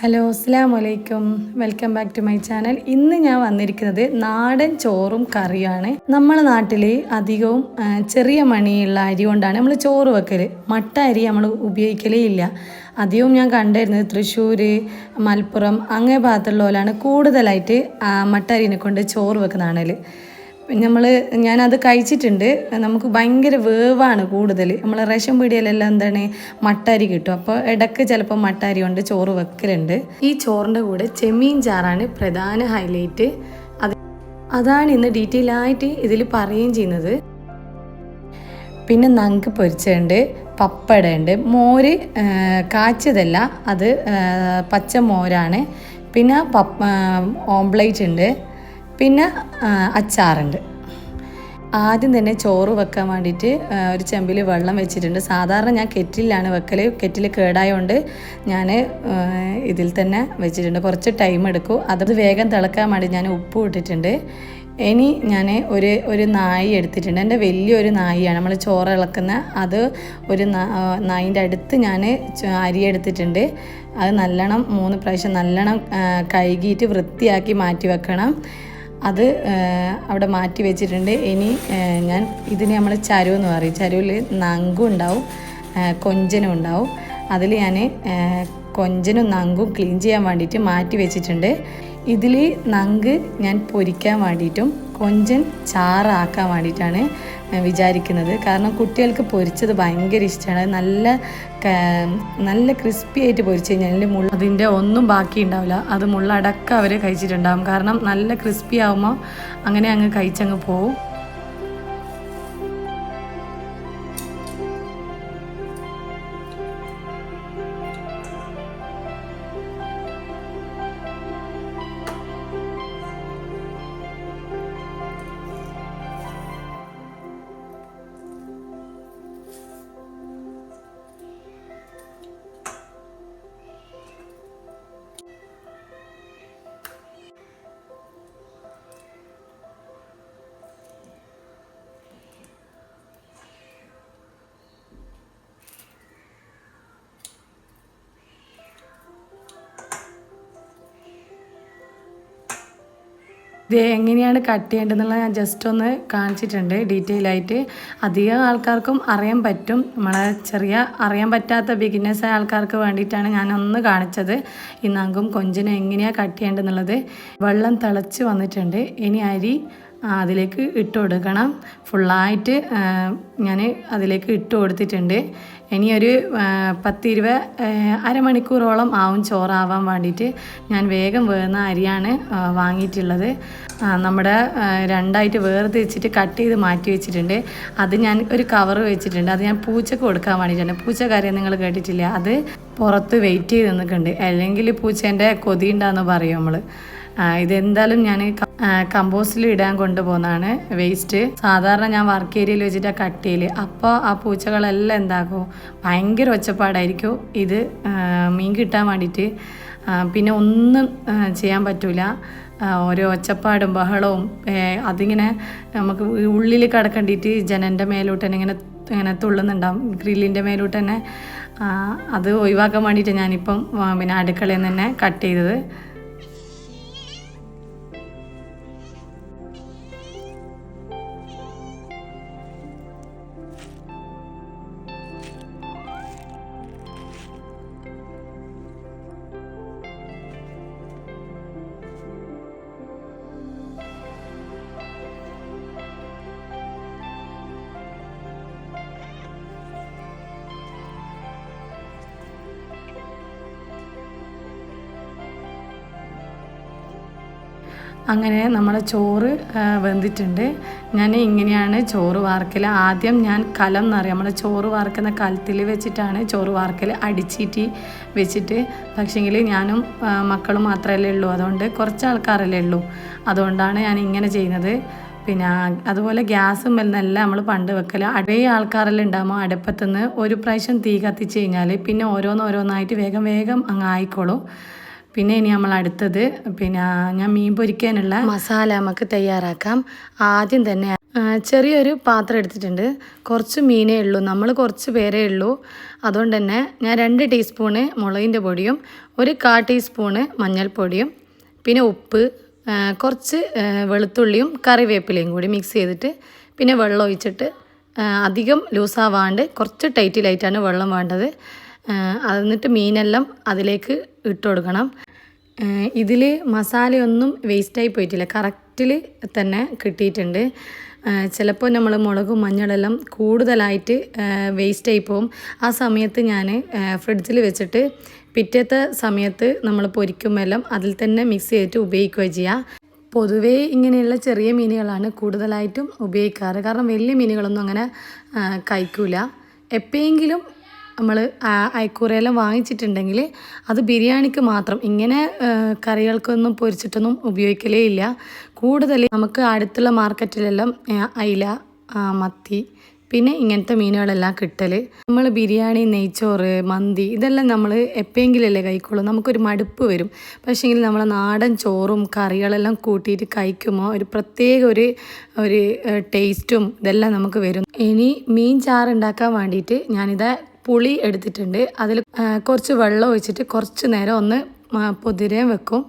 Hello അസ്സലാമു അലൈക്കും, welcome back to my channel. ഇന്ന് ഞാൻ വന്നിരിക്കുന്നത് നാടൻ ചോറും കറിയാണ്. നമ്മളെ നാട്ടിൽ അധികവും ചെറിയ മണിയുള്ള അരി കൊണ്ടാണ് നമ്മൾ ചോറ് വെക്കൽ. മട്ട അരി നമ്മൾ ഉപയോഗിക്കലേ ഇല്ല. അധികവും ഞാൻ കണ്ടിരുന്നത് തൃശ്ശൂർ, മലപ്പുറം അങ്ങേ ഭാഗത്തുള്ളവരാണ് കൂടുതലായിട്ട് മട്ട അരിനെ കൊണ്ട് ചോറ് വെക്കുന്നതാണേൽ. ഞാനത് കഴിച്ചിട്ടുണ്ട്. നമുക്ക് ഭയങ്കര വേവാണ് കൂടുതൽ. നമ്മൾ റേഷൻ പീടികയിലെല്ലാം എന്താണ് മട്ടരി കിട്ടും. അപ്പോൾ ഇടയ്ക്ക് ചിലപ്പോൾ മട്ടരി കൊണ്ട് ചോറ് വെക്കലുണ്ട്. ഈ ചോറിൻ്റെ കൂടെ ചെമ്മീൻ ചാറാണ് പ്രധാന ഹൈലൈറ്റ്. അതാണ് ഇന്ന് ഡീറ്റെയിൽ ആയിട്ട് ഇതിൽ പറയുകയും ചെയ്യുന്നത്. പിന്നെ നങ്ക് പൊരിച്ചുണ്ട്, പപ്പടമുണ്ട്, മോര് കാച്ചതല്ല, അത് പച്ച മോരാണ്. പിന്നെ ഓംപ്ലേറ്റ് ഉണ്ട്, പിന്നെ അച്ചാറുണ്ട്. ആദ്യം തന്നെ ചോറ് വെക്കാൻ വേണ്ടിയിട്ട് ഒരു ചെമ്പിൽ വെള്ളം വെച്ചിട്ടുണ്ട്. സാധാരണ ഞാൻ കെറ്റിലാണ് വെക്കൽ. കെറ്റിൽ കേടായതുകൊണ്ട് ഞാൻ ഇതിൽ തന്നെ വെച്ചിട്ടുണ്ട്. കുറച്ച് ടൈം എടുക്കും. അത് വേഗം തിളക്കാൻ വേണ്ടി ഞാൻ ഉപ്പ് ഇട്ടിട്ടുണ്ട്. ഇനി ഞാൻ ഒരു നായി എടുത്തിട്ടുണ്ട്. എൻ്റെ വലിയൊരു നായിയാണ് നമ്മൾ ചോറ് ഇളക്കുന്ന. അത് ഒരു നായിൻ്റെ അടുത്ത് ഞാൻ അരി എടുത്തിട്ടുണ്ട്. അത് നല്ലോണം 3 പ്രാവശ്യം നല്ലോണം കഴുകിയിട്ട് വൃത്തിയാക്കി മാറ്റി വെക്കണം. അത് അവിടെ മാറ്റി വെച്ചിട്ടുണ്ട്. ഇനി ഇതിന് നമ്മൾ ചരു എന്ന് പറയും. ചരുവിൽ നങ്കും ഉണ്ടാവും, കൊഞ്ചനും ഉണ്ടാവും. അതിൽ ഞാൻ കൊഞ്ചനും നങ്കും ക്ലീൻ ചെയ്യാൻ വേണ്ടിയിട്ട് മാറ്റി വെച്ചിട്ടുണ്ട്. ഇതിൽ നങ്ക് ഞാൻ പൊരിക്കാൻ വേണ്ടിയിട്ടും കൊഞ്ചൻ ചാറാക്കാൻ വേണ്ടിയിട്ടാണ് വിചാരിക്കുന്നത്. കാരണം കുട്ടികൾക്ക് പൊരിച്ചത് ഭയങ്കര ഇഷ്ടമാണ്. നല്ല ക്രിസ്പി ആയിട്ട് പൊരിച്ച് കഴിഞ്ഞാൽ അതിൻ്റെ ഒന്നും ബാക്കി ഉണ്ടാവില്ല. അത് മുള്ളടക്കം അവർ കഴിച്ചിട്ടുണ്ടാകും. കാരണം നല്ല ക്രിസ്പി ആകുമ്പോൾ അങ്ങനെ അങ്ങ് കഴിച്ചങ്ങ് പോവും. ഇത് എങ്ങനെയാണ് കട്ട് ചെയ്യേണ്ടതെന്നുള്ളത് ഞാൻ ജസ്റ്റ് ഒന്ന് കാണിച്ചിട്ടുണ്ട് ഡീറ്റെയിൽ ആയിട്ട്. അധികം ആൾക്കാർക്കും അറിയാൻ പറ്റും. അറിയാൻ പറ്റാത്ത ബിഗിനേഴ്സായ ആൾക്കാർക്ക് വേണ്ടിയിട്ടാണ് ഞാനൊന്ന് കാണിച്ചത്. ഈ നങ്കും കൊഞ്ചിനും എങ്ങനെയാണ് കട്ട് ചെയ്യേണ്ടതെന്നുള്ളത്. വെള്ളം തിളച്ച് വന്നിട്ടുണ്ട്. ഇനി അരി അതിലേക്ക് ഇട്ട് കൊടുക്കണം. ഫുള്ളായിട്ട് ഞാൻ അതിലേക്ക് ഇട്ട് കൊടുത്തിട്ടുണ്ട്. ഇനി ഒരു 10-20 അരമണിക്കൂറോളം ആവും ചോറാവാൻ വേണ്ടിയിട്ട്. ഞാൻ വേഗം വേകുന്ന അരിയാണ് വാങ്ങിയിട്ടുള്ളത്. നമ്മുടെ 2ആയിട്ട് വേർതിരിച്ചിട്ട് കട്ട് ചെയ്ത് മാറ്റി വെച്ചിട്ടുണ്ട്. അത് ഞാൻ ഒരു കവർ വെച്ചിട്ടുണ്ട്. അത് ഞാൻ പൂച്ചക്ക് കൊടുക്കാൻ വേണ്ടിയിട്ടാണ്. പൂച്ച കാര്യം നിങ്ങൾ കേട്ടിട്ടില്ല. അത് പുറത്ത് വെയിറ്റ് ചെയ്ത് നിൽക്കുന്നുണ്ട്. അല്ലെങ്കിൽ പൂച്ചേൻ്റെ കൊതി ഉണ്ടാകുന്ന പറയും നമ്മൾ. ഇതെന്തായാലും ഞാൻ കമ്പോസ്റ്റിൽ ഇടാൻ കൊണ്ടുപോകുന്നതാണ് വേസ്റ്റ്. സാധാരണ ഞാൻ വർക്ക് ഏരിയയിൽ വെച്ചിട്ടാണ് കട്ട് ചെയ്യൽ. അപ്പോൾ ആ പൂച്ചകളെല്ലാം എന്താക്കും, ഭയങ്കര ഒച്ചപ്പാടായിരിക്കും. ഇത് മീൻ കിട്ടാൻ വേണ്ടിയിട്ട് പിന്നെ ഒന്നും ചെയ്യാൻ പറ്റില്ല. ഓരോ ഒച്ചപ്പാടും ബഹളവും അതിങ്ങനെ നമുക്ക് ഉള്ളിൽ കിടക്കേണ്ടിയിട്ട് ജനൻ്റെ മേലോട്ട് തന്നെ ഇങ്ങനെ തുള്ളുന്നുണ്ടാവും, ഗ്രില്ലിൻ്റെ മേലോട്ട് തന്നെ. അത് ഒഴിവാക്കാൻ വേണ്ടിയിട്ട് ഞാനിപ്പം പിന്നെ അടുക്കളയിൽ നിന്ന് തന്നെ കട്ട് ചെയ്തത്. അങ്ങനെ നമ്മളെ ചോറ് വെന്തിട്ടുണ്ട്. ഞാൻ ഇങ്ങനെയാണ് ചോറ് വാർക്കൽ. ആദ്യം ഞാൻ കലം എന്നറിയാം, നമ്മൾ ചോറ് വാർക്കുന്ന കലത്തിൽ വെച്ചിട്ടാണ് ചോറ് വാർക്കൽ, അടിച്ചീറ്റി വെച്ചിട്ട്. പക്ഷേങ്കിൽ ഞാനും മക്കളും മാത്രമല്ലേ ഉള്ളൂ, അതുകൊണ്ട് കുറച്ച് ആൾക്കാരല്ലേ ഉള്ളൂ, അതുകൊണ്ടാണ് ഞാൻ ഇങ്ങനെ ചെയ്യുന്നത്. പിന്നെ അതുപോലെ ഗ്യാസും മെല്ലെന്നല്ല നമ്മൾ പണ്ട് വെക്കൽ. അതേ ആൾക്കാരെല്ലാം ഉണ്ടാകുമ്പോൾ അടുപ്പത്തുനിന്ന് ഒരു പ്രാവശ്യം തീ കത്തിച്ച് കഴിഞ്ഞാൽ പിന്നെ ഓരോന്നായിട്ട് വേഗം അങ്ങ് ആയിക്കോളും. പിന്നെ ഇനി നമ്മൾ അടുത്തത് ഞാൻ മീൻ പൊരിക്കാനുള്ള മസാല നമുക്ക് തയ്യാറാക്കാം. ആദ്യം തന്നെ ചെറിയൊരു പാത്രം എടുത്തിട്ടുണ്ട്. കുറച്ച് മീനേ ഉള്ളൂ, നമ്മൾ കുറച്ച് പേരേ ഉള്ളൂ. അതുകൊണ്ട് തന്നെ ഞാൻ 2 ടീസ്പൂണ് മുളകിൻ്റെ പൊടിയും 1/4 ടീസ്പൂണ് മഞ്ഞൾപ്പൊടിയും പിന്നെ ഉപ്പ്, കുറച്ച് വെളുത്തുള്ളിയും കറിവേപ്പിലയും കൂടി മിക്സ് ചെയ്തിട്ട് പിന്നെ വെള്ളം ഒഴിച്ചിട്ട് അധികം ലൂസാവാണ്ട് കുറച്ച് ടൈറ്റിലായിട്ടാണ് വെള്ളം വേണ്ടത്. എന്നിട്ട് മീനെല്ലാം അതിലേക്ക് ഇട്ട് കൊടുക്കണം. ഇതിൽ മസാലയൊന്നും വേസ്റ്റായി പോയിട്ടില്ല, കറക്റ്റിൽ തന്നെ കിട്ടിയിട്ടുണ്ട്. ചിലപ്പോൾ നമ്മൾ മുളകും മഞ്ഞളെല്ലാം കൂടുതലായിട്ട് വേസ്റ്റായി പോകും. ആ സമയത്ത് ഞാൻ ഫ്രിഡ്ജിൽ വെച്ചിട്ട് പിറ്റേത്തെ സമയത്ത് നമ്മൾ പൊരിക്കുമെല്ലാം അതിൽ തന്നെ മിക്സ് ചെയ്തിട്ട് ഉപയോഗിക്കുകയും ചെയ്യുക. പൊതുവേ ഇങ്ങനെയുള്ള ചെറിയ മീനുകളാണ് കൂടുതലായിട്ടും ഉപയോഗിക്കാറ്. കാരണം വലിയ മീനുകളൊന്നും അങ്ങനെ കഴിക്കില്ല. എപ്പോഴെങ്കിലും നമ്മൾ അയക്കൂറയെല്ലാം വാങ്ങിച്ചിട്ടുണ്ടെങ്കിൽ അത് ബിരിയാണിക്ക് മാത്രം, ഇങ്ങനെ കറികൾക്കൊന്നും പൊരിച്ചിട്ടൊന്നും ഉപയോഗിക്കലേ ഇല്ല. കൂടുതൽ നമുക്ക് അടുത്തുള്ള മാർക്കറ്റിലെല്ലാം അയില, മത്തി പിന്നെ ഇങ്ങനത്തെ മീനുകളെല്ലാം കിട്ടൽ. നമ്മൾ ബിരിയാണി, നെയ്ച്ചോറ്, മന്തി ഇതെല്ലാം നമ്മൾ എപ്പോഴെങ്കിലല്ലേ കഴിക്കുള്ളൂ, നമുക്കൊരു മടുപ്പ് വരും. പക്ഷേങ്കിൽ നമ്മളെ നാടൻ ചോറും കറികളെല്ലാം കൂട്ടിയിട്ട് കഴിക്കുമ്പോൾ ഒരു പ്രത്യേക ഒരു ടേസ്റ്റും ഇതെല്ലാം നമുക്ക് വരും. ഇനി മീൻ ചാറ് ഉണ്ടാക്കാൻ വേണ്ടിയിട്ട് ഞാനിത് പുളി എടുത്തിട്ടുണ്ട്. അതിൽ കുറച്ച് വെള്ളം ഒഴിച്ചിട്ട് കുറച്ച് നേരം ഒന്ന് പൊതിരാൻ വെക്കും.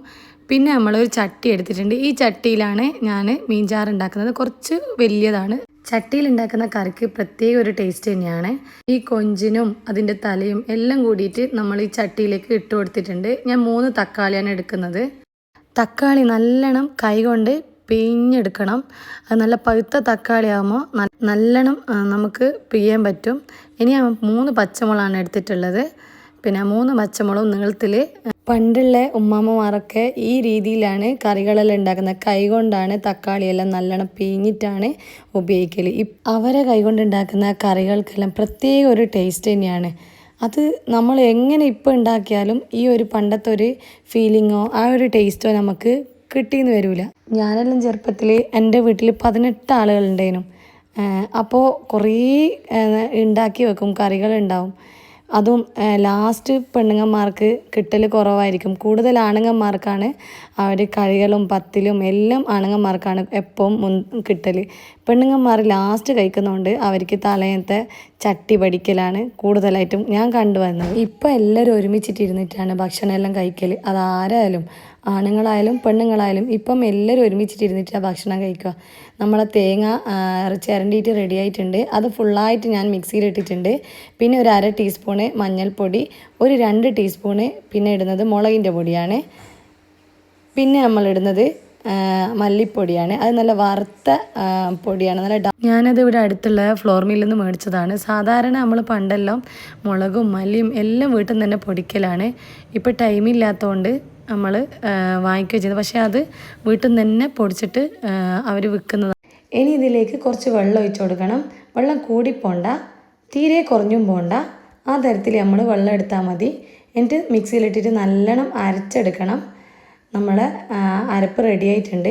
പിന്നെ നമ്മളൊരു ചട്ടി എടുത്തിട്ടുണ്ട്. ഈ ചട്ടിയിലാണ് ഞാൻ മീൻ ചാറ് ഉണ്ടാക്കുന്നത്. കുറച്ച് വലിയതാണ്. ചട്ടിയിൽ ഉണ്ടാക്കുന്ന കറിക്ക് പ്രത്യേക ഒരു ടേസ്റ്റ് തന്നെയാണ്. ഈ കൊഞ്ചിനും അതിൻ്റെ തലയും എല്ലാം കൂടിയിട്ട് നമ്മൾ ഈ ചട്ടിയിലേക്ക് ഇട്ട് കൊടുത്തിട്ടുണ്ട്. ഞാൻ 3 തക്കാളിയാണ് എടുക്കുന്നത്. തക്കാളി നല്ലോണം കൈകൊണ്ട് പിഴിഞ്ഞെടുക്കണം. അത് നല്ല പഴുത്ത തക്കാളി ആകുമ്പോൾ നല്ലോണം നമുക്ക് പിഴിയാൻ പറ്റും. ഇനി 3 പച്ചമുളകാണ് എടുത്തിട്ടുള്ളത്. പിന്നെ 3 പച്ചമുളകും നീളത്തിൽ. പണ്ടുള്ള ഉമ്മാമ്മമാരൊക്കെ ഈ രീതിയിലാണ് കറികളെല്ലാം ഉണ്ടാക്കുന്നത്. കൈകൊണ്ടാണ് തക്കാളിയെല്ലാം നല്ലോണം പിഴിഞ്ഞിട്ടാണ് ഉപയോഗിക്കൽ. അവരെ കൈകൊണ്ട് ഉണ്ടാക്കുന്ന കറികൾക്കെല്ലാം പ്രത്യേക ഒരു ടേസ്റ്റ് തന്നെയാണ്. അത് നമ്മൾ എങ്ങനെ ഇപ്പോൾ ഉണ്ടാക്കിയാലും ഈ ഒരു പണ്ടത്തെ ഒരു ഫീലിങ്ങോ ആ ഒരു ടേസ്റ്റോ നമുക്ക് കിട്ടിയെന്ന് വരില്ല. ഞാനെല്ലാം ചെറുപ്പത്തിൽ എൻ്റെ വീട്ടിൽ 18 ആളുകളുണ്ടായിരുന്നു. അപ്പോൾ കുറേ ഉണ്ടാക്കി വെക്കും, കറികളുണ്ടാവും. അതും ലാസ്റ്റ് പെണ്ണുങ്ങന്മാർക്ക് കിട്ടൽ കുറവായിരിക്കും. കൂടുതൽ ആണുങ്ങന്മാർക്കാണ് അവർ കറികളും പത്തിലും എല്ലാം ആണുങ്ങന്മാർക്കാണ് എപ്പം കിട്ടൽ. പെണ്ണുങ്ങന്മാർ ലാസ്റ്റ് കഴിക്കുന്നതുകൊണ്ട് അവർക്ക് തലേന്നത്തെ ചട്ടി പഠിക്കലാണ് കൂടുതലായിട്ടും ഞാൻ കണ്ടുവന്നത്. ഇപ്പോൾ എല്ലാവരും ഒരുമിച്ചിട്ടിരുന്നിട്ടാണ് ഭക്ഷണം എല്ലാം കഴിക്കൽ. അതാരായാലും ആണുങ്ങളായാലും പെണ്ണുങ്ങളായാലും ഇപ്പം എല്ലാവരും ഒരുമിച്ചിട്ടിരുന്നിട്ടാണ് ഭക്ഷണം കഴിക്കുക. നമ്മളെ തേങ്ങ ചിരണ്ടിയിട്ട് റെഡി ആയിട്ടുണ്ട്. അത് ഫുള്ളായിട്ട് ഞാൻ മിക്സിയിലിട്ടിട്ടുണ്ട്. പിന്നെ ഒരു 1/2 ടീസ്പൂണ് മഞ്ഞൾപ്പൊടി, ഒരു 2 ടീസ്പൂണ് പിന്നെ ഇടുന്നത് മുളകിൻ്റെ പൊടിയാണ്. പിന്നെ നമ്മളിടുന്നത് മല്ലിപ്പൊടിയാണ്. അത് നല്ല വറുത്ത പൊടിയാണ്, നല്ല ഞാനത് ഇവിടെ അടുത്തുള്ള ഫ്ലോർ മില്ലിൽ നിന്ന് മേടിച്ചതാണ്. സാധാരണ നമ്മൾ പണ്ടെല്ലാം മുളകും മല്ലിയും എല്ലാം വീട്ടിൽ നിന്ന് തന്നെ പൊടിക്കലാണ്. ഇപ്പോൾ ടൈമില്ലാത്തതുകൊണ്ട് നമ്മൾ വാങ്ങിക്കുകയും ചെയ്തു. പക്ഷേ അത് വീട്ടിൽ നിന്ന് തന്നെ പൊടിച്ചിട്ട് അവർ വിൽക്കുന്നതാണ്. ഇനി ഇതിലേക്ക് കുറച്ച് വെള്ളം ഒഴിച്ച് കൊടുക്കണം. വെള്ളം കൂടിപ്പോണ്ട, തീരെ കുറഞ്ഞും പോണ്ട, ആ തരത്തിൽ നമ്മൾ വെള്ളം എടുത്താൽ മതി. എന്നിട്ട് മിക്സിയിലിട്ടിട്ട് നല്ലോണം അരച്ചെടുക്കണം. നമ്മളെ അരപ്പ് റെഡി ആയിട്ടുണ്ട്.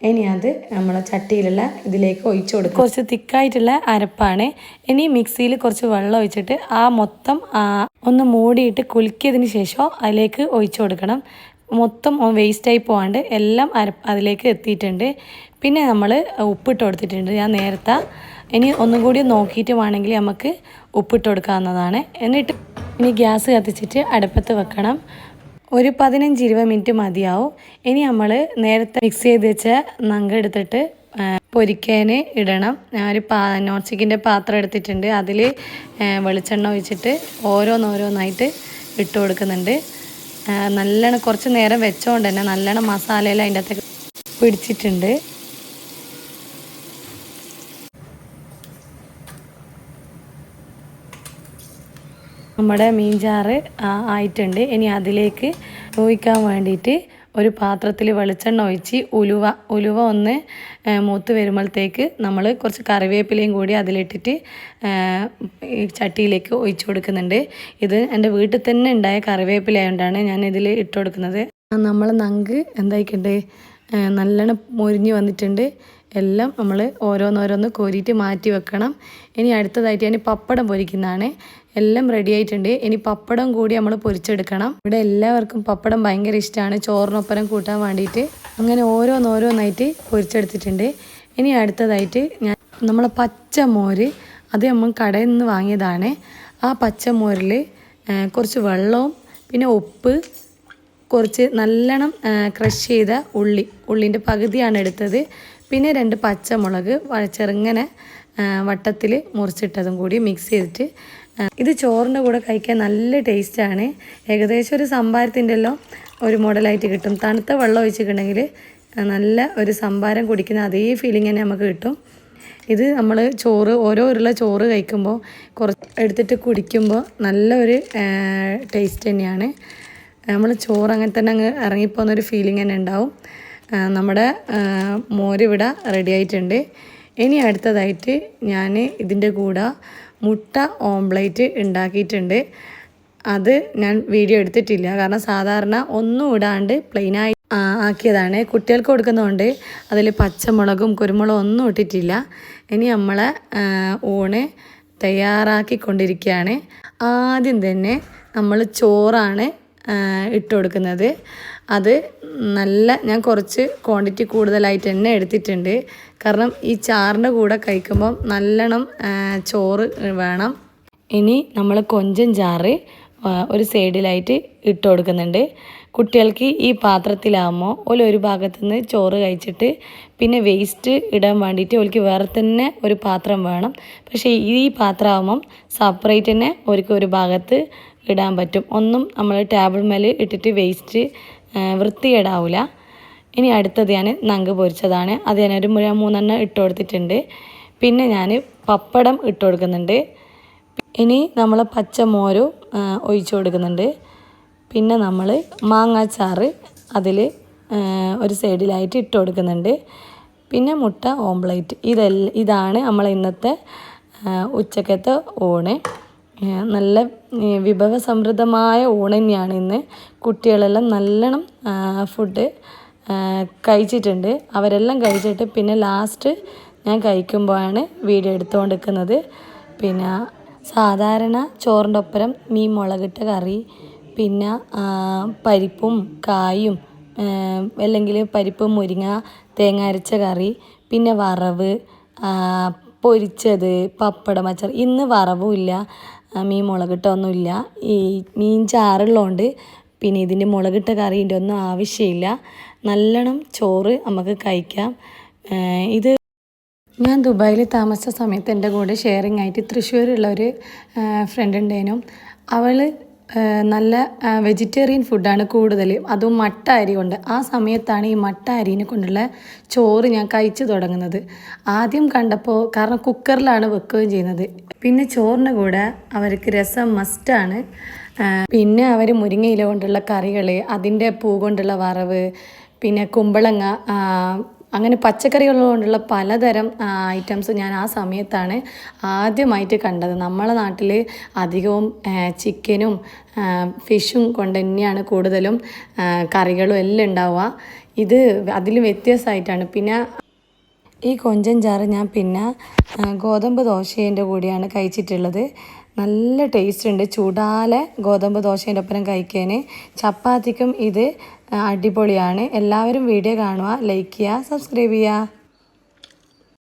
ഇനി അത് നമ്മളെ ചട്ടിയിലുള്ള ഇതിലേക്ക് ഒഴിച്ചു കൊടുക്കും. കുറച്ച് തിക്കായിട്ടുള്ള അരപ്പാണ്. ഇനി മിക്സിയിൽ കുറച്ച് വെള്ളം ഒഴിച്ചിട്ട് ആ മൊത്തം ഒന്ന് മൂടിയിട്ട് കുലുക്കിയതിന് ശേഷം അതിലേക്ക് ഒഴിച്ചു കൊടുക്കണം. മൊത്തം വേസ്റ്റായി പോകാണ്ട് എല്ലാം അതിലേക്ക് എത്തിയിട്ടുണ്ട്. പിന്നെ നമ്മൾ ഉപ്പിട്ട് കൊടുത്തിട്ടുണ്ട് ഞാൻ നേരത്തെ. ഇനി ഒന്നും കൂടി നോക്കിയിട്ട് വേണമെങ്കിൽ നമുക്ക് ഉപ്പിട്ട് കൊടുക്കാവുന്നതാണ്. എന്നിട്ട് ഇനി ഗ്യാസ് കത്തിച്ചിട്ട് അടുപ്പത്ത് വെക്കണം. ഒരു 15-20 മിനിറ്റ് മതിയാവും. ഇനി നമ്മൾ നേരത്തെ മിക്സ് ചെയ്ത് വെച്ച നങ്ക എടുത്തിട്ട് പൊരിക്കാൻ ഇടണം. ഞാനൊരു നോൺ സ്റ്റിക്കിൻ്റെ പാത്രം എടുത്തിട്ടുണ്ട്. അതിൽ വെളിച്ചെണ്ണ ഒഴിച്ചിട്ട് ഓരോന്നോരോന്നായിട്ട് ഇട്ട് കൊടുക്കുന്നുണ്ട്. നല്ലോണം കുറച്ച് നേരം വെച്ചോണ്ട് തന്നെ നല്ലോണം മസാലയെല്ലാം അതിൻ്റെ അകത്തേക്ക് പിടിച്ചിട്ടുണ്ട്. നമ്മുടെ മീൻ ചാറ് ആയിട്ടുണ്ട്. ഇനി അതിലേക്ക് ഒഴിക്കാൻ വേണ്ടിയിട്ട് ഒരു പാത്രത്തിൽ വെളിച്ചെണ്ണ ഒഴിച്ച് ഉലുവ ഒന്ന് മൂത്ത് വരുമ്പോഴത്തേക്ക് നമ്മൾ കുറച്ച് കറിവേപ്പിലയും കൂടി അതിലിട്ടിട്ട് ഈ ചട്ടിയിലേക്ക് ഒഴിച്ചു കൊടുക്കുന്നുണ്ട്. ഇത് എൻ്റെ വീട്ടിൽ തന്നെ ഉണ്ടായ കറിവേപ്പില ആയതുകൊണ്ടാണ് ഞാൻ ഇതിൽ ഇട്ട് കൊടുക്കുന്നത്. നമ്മൾ നങ്ക് എന്തായിക്കണ്ടേ നല്ലോണം മൊരിഞ്ഞ് വന്നിട്ടുണ്ട്. എല്ലാം നമ്മൾ ഓരോന്നോരോന്ന് കോരിയിട്ട് മാറ്റി വെക്കണം. ഇനി അടുത്തതായിട്ട് ഞാൻ പപ്പടം പൊരിക്കുന്നതാണ്. എല്ലാം റെഡി ആയിട്ടുണ്ട്. ഇനി പപ്പടം കൂടി നമ്മൾ പൊരിച്ചെടുക്കണം. ഇവിടെ എല്ലാവർക്കും പപ്പടം ഭയങ്കര ഇഷ്ടമാണ്, ചോറിനൊപ്പരം കൂട്ടാൻ വേണ്ടിയിട്ട്. അങ്ങനെ ഓരോന്നോരോന്നായിട്ട് പൊരിച്ചെടുത്തിട്ടുണ്ട്. ഇനി അടുത്തതായിട്ട് ഞാൻ നമ്മളെ പച്ചമോര് അത് നമ്മൾ കടയിൽ നിന്ന് വാങ്ങിയതാണ്. ആ പച്ചമോരിൽ കുറച്ച് വെള്ളവും പിന്നെ ഉപ്പ്, കുറച്ച് നല്ലോണം ക്രഷ് ചെയ്ത ഉള്ളിൻ്റെ പകുതിയാണ് എടുത്തത്. പിന്നെ 2 പച്ചമുളക് ചെറുങ്ങനെ വട്ടത്തിൽ മുറിച്ചിട്ടതും കൂടി മിക്സ് ചെയ്തിട്ട് ഇത് ചോറിൻ്റെ കൂടെ കഴിക്കാൻ നല്ല ടേസ്റ്റാണ്. ഏകദേശം ഒരു സംഭാരത്തിൻ്റെ എല്ലാം ഒരു മോഡലായിട്ട് കിട്ടും. തണുത്ത വെള്ളം ഒഴിച്ചിട്ടുണ്ടെങ്കിൽ നല്ല ഒരു സംഭാരം കുടിക്കുന്ന അതേ ഫീലിംഗ് തന്നെ നമുക്ക് കിട്ടും. ഇത് നമ്മൾ ഓരോ ഉരുള ചോറ് കഴിക്കുമ്പോൾ കുറച്ച് എടുത്തിട്ട് കുടിക്കുമ്പോൾ നല്ലൊരു ടേസ്റ്റ് തന്നെയാണ്. നമ്മൾ ചോറ് അങ്ങനെ തന്നെ അങ്ങ് ഇറങ്ങിപ്പോകുന്നൊരു ഫീലിംഗ് തന്നെ ഉണ്ടാവും. നമ്മുടെ മോരിവിടെ റെഡി ആയിട്ടുണ്ട്. ഇനി അടുത്തതായിട്ട് ഞാൻ ഇതിൻ്റെ കൂടെ മുട്ട ഓംപ്ലേറ്റ് ഉണ്ടാക്കിയിട്ടുണ്ട്. അത് ഞാൻ വീഡിയോ എടുത്തിട്ടില്ല, കാരണം സാധാരണ ഒന്നും ഇടാണ്ട് പ്ലെയിനായി ആക്കിയതാണ്. കുട്ടികൾക്ക് കൊടുക്കുന്നതുകൊണ്ട് അതിൽ പച്ചമുളകും കുരുമുളകും ഒന്നും ഇട്ടിട്ടില്ല. ഇനി നമ്മളെ ഊണ് തയ്യാറാക്കിക്കൊണ്ടിരിക്കുകയാണ്. ആദ്യം തന്നെ നമ്മൾ ചോറാണ് ഇട്ട് കൊടുക്കുന്നത്. അത് ഞാൻ കുറച്ച് ക്വാണ്ടിറ്റി കൂടുതലായിട്ട് തന്നെ എടുത്തിട്ടുണ്ട്. കാരണം ഈ ചാറിൻ്റെ കൂടെ കഴിക്കുമ്പം നല്ലോണം ചോറ് വേണം. ഇനി നമ്മൾ കൊഞ്ചൻ ചാറ് ഒരു സൈഡിലായിട്ട് ഇട്ട് കൊടുക്കുന്നുണ്ട്. കുട്ടികൾക്ക് ഈ പാത്രത്തിലാകുമ്പോൾ ഒരു ഭാഗത്തുനിന്ന് ചോറ് കഴിച്ചിട്ട് പിന്നെ വേസ്റ്റ് ഇടാൻ വേണ്ടിയിട്ട് ഓൾക്ക് വേറെ തന്നെ ഒരു പാത്രം വേണം. പക്ഷേ ഈ പാത്രമാകുമ്പം സെപ്പറേറ്റ് തന്നെ ഒരു ഭാഗത്ത് ഇടാൻ പറ്റും. ഒന്നും നമ്മൾ ടേബിൾ മേൽ ഇട്ടിട്ട് വേസ്റ്റ് വൃത്തികേടാവില്ല. ഇനി അടുത്തത് ഞാൻ നങ്ക് പൊരിച്ചതാണ്. അത് ഞാനൊരു 3 ഇട്ട് കൊടുത്തിട്ടുണ്ട്. പിന്നെ ഞാൻ പപ്പടം ഇട്ട് കൊടുക്കുന്നുണ്ട്. ഇനി നമ്മൾ പച്ചമോരും ഒഴിച്ചു കൊടുക്കുന്നുണ്ട്. പിന്നെ നമ്മൾ മാങ്ങാച്ചാറ് അതിൽ ഒരു സൈഡിലായിട്ട് ഇട്ട് കൊടുക്കുന്നുണ്ട്. പിന്നെ മുട്ട ഓംപ്ലേറ്റ്. ഇതാണ് നമ്മൾ ഇന്നത്തെ ഉച്ചക്കത്തെ ഊണ്. നല്ല വിഭവസമൃദ്ധമായ ഊണ് തന്നെയാണ് ഇന്ന്. കുട്ടികളെല്ലാം നല്ലോണം ഫുഡ് കഴിച്ചിട്ടുണ്ട്. അവരെല്ലാം കഴിച്ചിട്ട് പിന്നെ ലാസ്റ്റ് ഞാൻ കഴിക്കുമ്പോഴാണ് വീഡിയോ എടുത്തുകൊണ്ടിരിക്കുന്നത്. പിന്നെ സാധാരണ ചോറിൻ്റെ ഒപ്പരം മീൻ മുളകിട്ട കറി, പിന്നെ പരിപ്പും കായും, അല്ലെങ്കിൽ പരിപ്പ് മുരിങ്ങ തേങ്ങ അരച്ച കറി, പിന്നെ വറവ്, പൊരിച്ചത്, പപ്പടം, അച്ചാർ. ഇന്ന് വറവും ഇല്ല, മീൻ മുളകിട്ടൊന്നുമില്ല. ഈ മീൻ ചാറുള്ളതുകൊണ്ട് പിന്നെ ഇതിൻ്റെ മുളകിട്ട കറീൻ്റെ ഒന്നും ആവശ്യമില്ല. നല്ലോണം ചോറ് നമുക്ക് കഴിക്കാം. ഇത് ഞാൻ ദുബായിൽ താമസിച്ച സമയത്ത് എൻ്റെ കൂടെ ഷെയറിംഗ് ആയിട്ട് തൃശ്ശൂരുള്ള ഒരു ഫ്രണ്ട് ഉണ്ടായിരുന്നു. അവൾ നല്ല വെജിറ്റേറിയൻ ഫുഡാണ് കൂടുതൽ, അതും മട്ട അരി കൊണ്ട്. ആ സമയത്താണ് ഈ മട്ട അരീനെ കൊണ്ടുള്ള ചോറ് ഞാൻ കഴിച്ചു തുടങ്ങുന്നത്. ആദ്യം കണ്ടപ്പോൾ, കാരണം കുക്കറിലാണ് വെക്കുകയും ചെയ്യുന്നത്. പിന്നെ ചോറിൻ്റെ കൂടെ അവർക്ക് രസം മസ്റ്റാണ്. പിന്നെ അവർ മുരിങ്ങയില കൊണ്ടുള്ള കറികൾ, അതിൻ്റെ പൂ കൊണ്ടുള്ള വറവ്, പിന്നെ കുമ്പളങ്ങ, അങ്ങനെ പച്ചക്കറികൾ കൊണ്ടുള്ള പലതരം ഐറ്റംസ് ഞാൻ ആ സമയത്താണ് ആദ്യമായിട്ട് കണ്ടത്. നമ്മളെ നാട്ടിൽ അധികവും ചിക്കനും ഫിഷും കൊണ്ട് തന്നെയാണ് കൂടുതലും കറികളും എല്ലാം ഉണ്ടാവുക. ഇത് അതിൽ വ്യത്യാസമായിട്ടാണ്. പിന്നെ ഈ കൊഞ്ചൻ ചാറ് ഞാൻ പിന്നെ ഗോതമ്പ് ദോശേൻ്റെ കൂടെയാണ് കഴിച്ചിട്ടുള്ളത്. നല്ല ടേസ്റ്റ് ഉണ്ട് ചൂടാലെ ഗോതമ്പ് ദോശേൻ്റെ ഒപ്പം കഴിക്കാൻ. ചപ്പാത്തിക്കും ഇത് അടിപൊളിയാണ്. എല്ലാവരും വീഡിയോ കാണുക, ലൈക്ക് ചെയ്യുക, സബ്സ്ക്രൈബ് ചെയ്യുക.